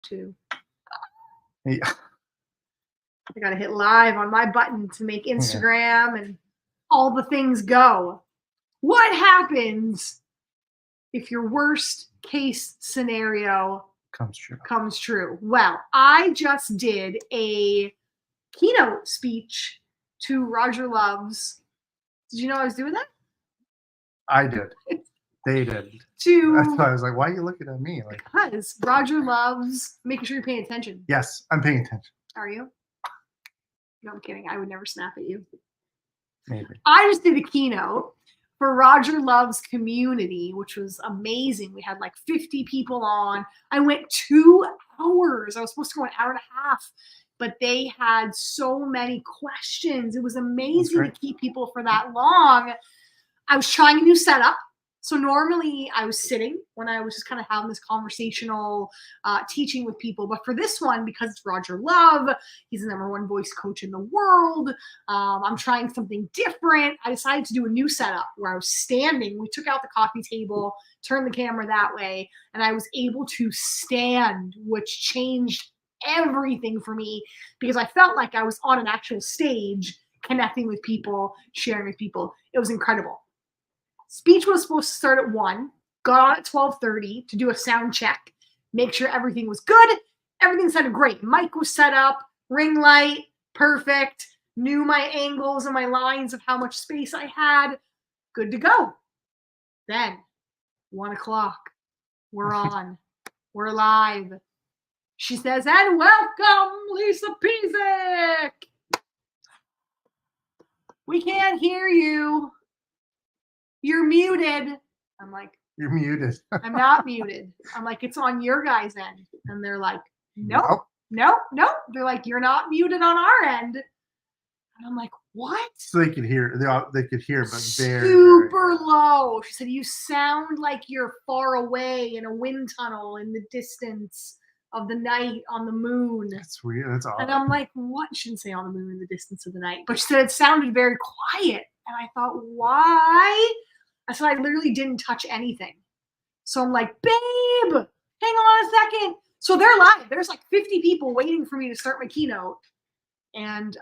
too. Yeah. I gotta hit live on my button to make Instagram and all the things go. What happens if your worst case scenario comes true? Well, I just did a keynote speech to Roger Love's. Did you know I was doing that? I did. They did. To That's why I was like, why are you looking at me? Like, because Roger Love's, making sure you're paying attention. Yes, I'm paying attention. Are you? No, I'm kidding. I would never snap at you. Maybe. I just did a keynote for Roger Love's community, which was amazing. We had like 50 people on. I went 2 hours. I was supposed to go an hour and a half, but they had so many questions. It was amazing to keep people for that long. I was trying a new setup. So normally I was sitting when I was just kind of having this conversational teaching with people. But for this one, because it's Roger Love, he's the #1 voice coach in the world. I'm trying something different. I decided to do a new setup where I was standing. We took out the coffee table, turned the camera that way, and I was able to stand, which changed everything for me because I felt like I was on an actual stage connecting with people, sharing with people. It was incredible. Speech was supposed to start at 1, got on at 12:30 to do a sound check, make sure everything was good. Everything sounded great. Mic was set up, ring light, perfect, knew my angles and my lines of how much space I had. Good to go. Then, 1 o'clock, we're on. We're live. She says, and welcome, Lisa Pizik. We can't hear you. You're muted. I'm like, you're muted. I'm not muted. I'm like, it's on your guys' end. And they're like, nope. They're like, you're not muted on our end. And I'm like, what? So they could hear, they could hear, but super low. She said, you sound like you're far away in a wind tunnel in the distance of the night on the moon. That's weird. That's odd. And I'm like, what? She didn't say on the moon in the distance of the night. But she said it sounded very quiet. And I thought, why? I said, I literally didn't touch anything. So I'm like, babe, hang on a second. So they're live. There's like 50 people waiting for me to start my keynote. And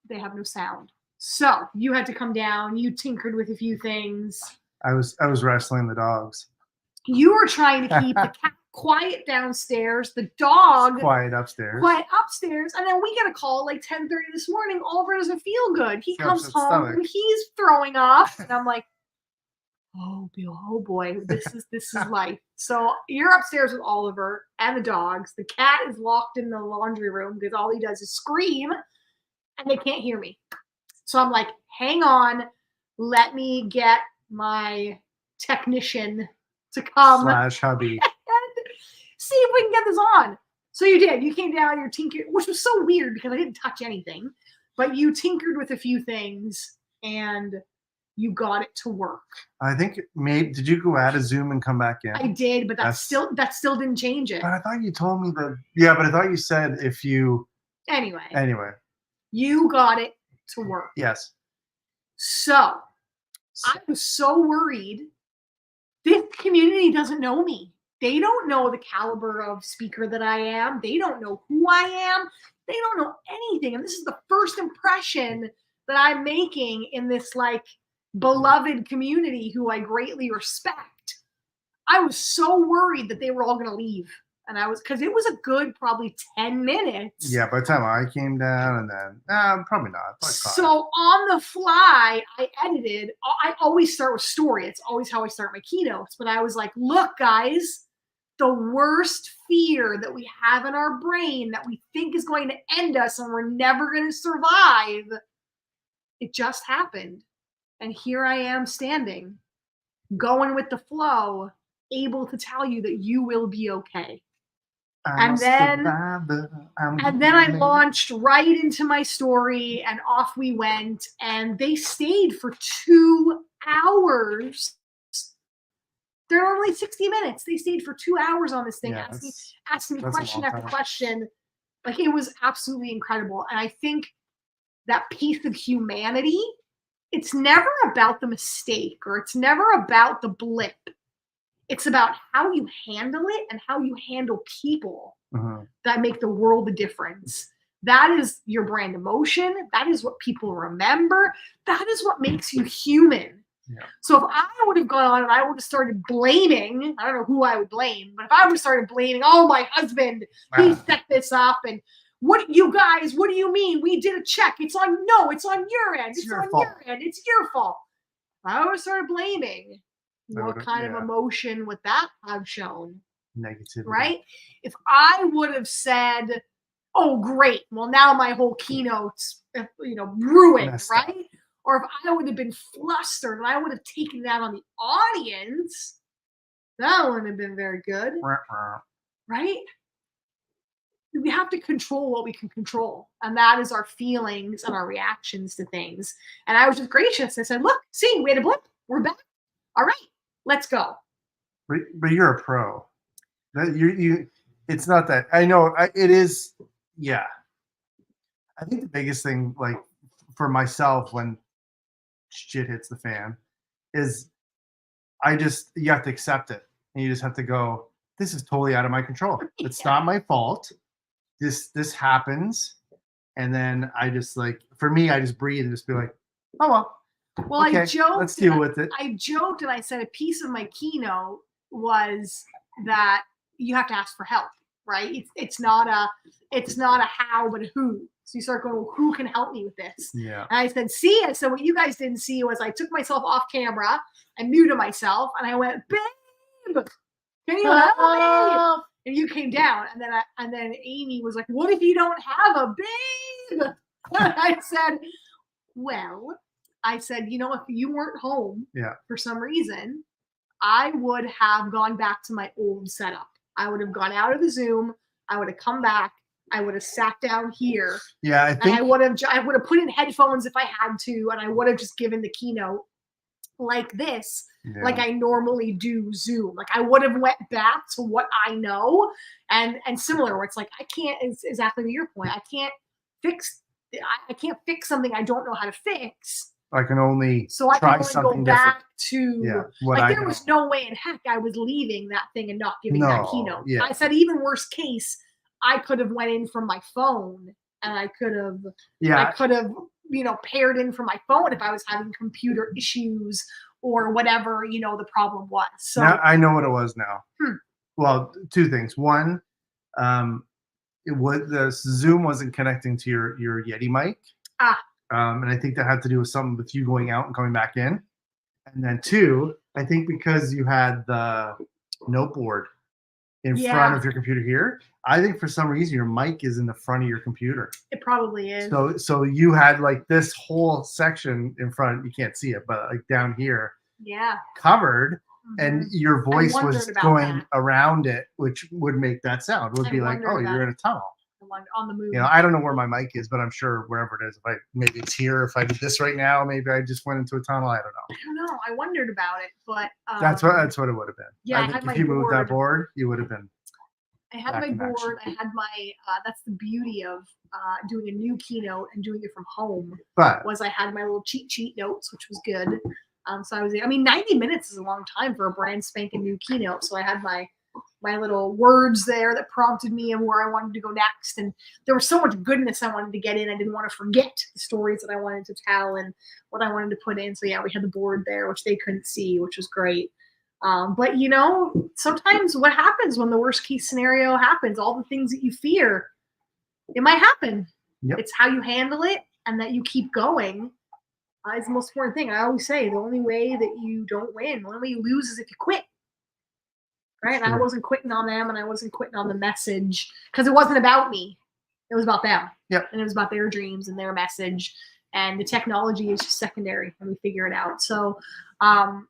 they have no sound. So you had to come down. You tinkered with a few things. I was wrestling the dogs. You were trying to keep the cat quiet downstairs, the dog quiet upstairs. And then we get a call like 10:30 this morning. Oliver doesn't feel good. He comes home and he's throwing up. And I'm like, oh boy, this is life. So you're upstairs with Oliver and the dogs. The cat is locked in the laundry room because all he does is scream and they can't hear me. So I'm like, hang on, let me get my technician to come / hubby and see if we can get this on. So you did. You came down, you tinkered, which was so weird because I didn't touch anything, but you tinkered with a few things and you got it to work. I think maybe, did you go out of Zoom and come back in? I did, but that still didn't change it. But I thought you told me that. Yeah, but I thought you said if you. Anyway. You got it to work. Yes. So I was so worried. This community doesn't know me. They don't know the caliber of speaker that I am. They don't know who I am. They don't know anything. And this is the first impression that I'm making in this like beloved community who I greatly respect. I was so worried that they were all going to leave. And I was, because it was a good probably 10 minutes. Yeah, by the time I came down and then, probably not. So on the fly, I edited. I always start with story. It's always how I start my keynotes. But I was like, look, guys, the worst fear that we have in our brain that we think is going to end us and we're never going to survive, it just happened. And here I am standing, going with the flow, able to tell you that you will be okay. And then I launched right into my story and off we went. And they stayed for 2 hours. They're only 60 minutes. They stayed for 2 hours on this thing, asking me question after question. Like, it was absolutely incredible. And I think that piece of humanity, it's never about the mistake or it's never about the blip. It's about how you handle it and how you handle people Mhm. that make the world a difference. That is your brand emotion. That is what people remember. That is what makes you human. Yeah. So if I would have gone on and I would have started blaming, I don't know who I would blame, but if I would have started blaming, oh, my husband, he set this up, and what you guys, what do you mean? We did a check. It's on, no, it's on your end. It's your on fault. your end. It's your fault. If I would have started blaming, That what would've- kind of yeah. emotion would that have shown? Negativity. Right? If I would have said, oh, great, well, now my whole keynote's, ruined, Messed up. right? Or if I would have been flustered and I would have taken that on the audience, that wouldn't have been very good, right? We have to control what we can control, and that is our feelings and our reactions to things. And I was just gracious. I said, look, see, we had a blip. We're back. All right, let's go. But you're a pro. That you. It's not that. I know it is. Yeah. I think the biggest thing, like for myself, when shit hits the fan, is you have to accept it, and you just have to go, this is totally out of my control. It's Yeah. not my fault. This happens, and then I just, like, for me, I just breathe and just be like, oh well. Well, I Okay, joked. let's deal with it. I joked and I said a piece of my keynote was that you have to ask for help, right? It's not a how, but a who. So you start going, well, who can help me with this? Yeah. And I said, what you guys didn't see was I took myself off camera and muted myself, and I went, babe, can you help me? And you came down, and then Amy was like, what if you don't have a babe? And I said, well, if you weren't home for some reason, I would have gone back to my old setup. I would have gone out of the Zoom. I would have come back. I would have sat down here. Yeah, I think I would have put in headphones if I had to, and I would have just given the keynote like this, like I normally do Zoom. Like I would have went back to what I know, and similar, where it's like I can't. It's exactly to your point. I can't fix something I don't know how to fix. I can only So I try can only something go back different. to what like I there know. was no way in heck I was leaving that thing and not giving that No, keynote. yeah. I said even worst case, I could have went in from my phone, and I could have paired in from my phone if I was having computer issues or whatever the problem was. So Now I know what it was now. Well, two things. One, the Zoom wasn't connecting to your Yeti mic. And I think that had to do with something with you going out and coming back in. And then two, I think because you had the note board in front of your computer here, I think for some reason your mic is in the front of your computer. It probably is. So you had like this whole section in front, you can't see it, but like down here, covered, and your voice was going around it, which would make that sound. It would be like, oh, you're in a tunnel. On the move. I don't know where my mic is, but I'm sure wherever it is, maybe it's here. If I did this right now, maybe I just went into a tunnel. I don't know. I wondered about it, but that's what it would have been. Yeah, I think if you moved that board, you would have been. I had my board. I had my. That's the beauty of doing a new keynote and doing it from home. But I had my little cheat sheet notes, which was good. So I was. 90 minutes is a long time for a brand spanking new keynote. So I had my little words there that prompted me and where I wanted to go next. And there was so much goodness I wanted to get in. I didn't want to forget the stories that I wanted to tell and what I wanted to put in. So we had the board there, which they couldn't see, which was great. But sometimes what happens when the worst case scenario happens, all the things that you fear, it might happen. Yep. It's how you handle it and that you keep going is the most important thing. I always say the only way that you don't win, the only way you lose is if you quit. Right? And I wasn't quitting on them, and I wasn't quitting on the message because it wasn't about me. It was about them. Yep. And it was about their dreams and their message. And the technology is just secondary when we figure it out. So, I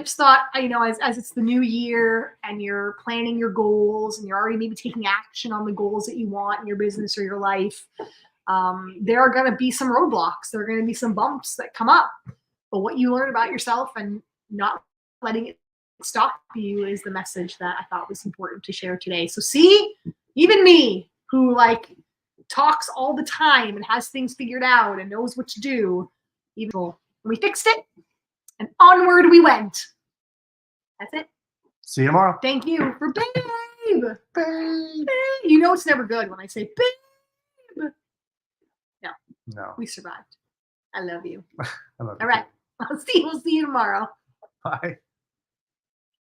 just thought, as it's the new year and you're planning your goals and you're already maybe taking action on the goals that you want in your business or your life, there are going to be some roadblocks. There are going to be some bumps that come up. But what you learn about yourself and not letting it stop you is the message that I thought was important to share today. So see, even me, who talks all the time and has things figured out and knows what to do, even we fixed it and onward we went. That's it. See you tomorrow. Thank you for babe. Babe. You know it's never good when I say babe. No. We survived. I love you. I love you. All right. We'll see you tomorrow. Bye.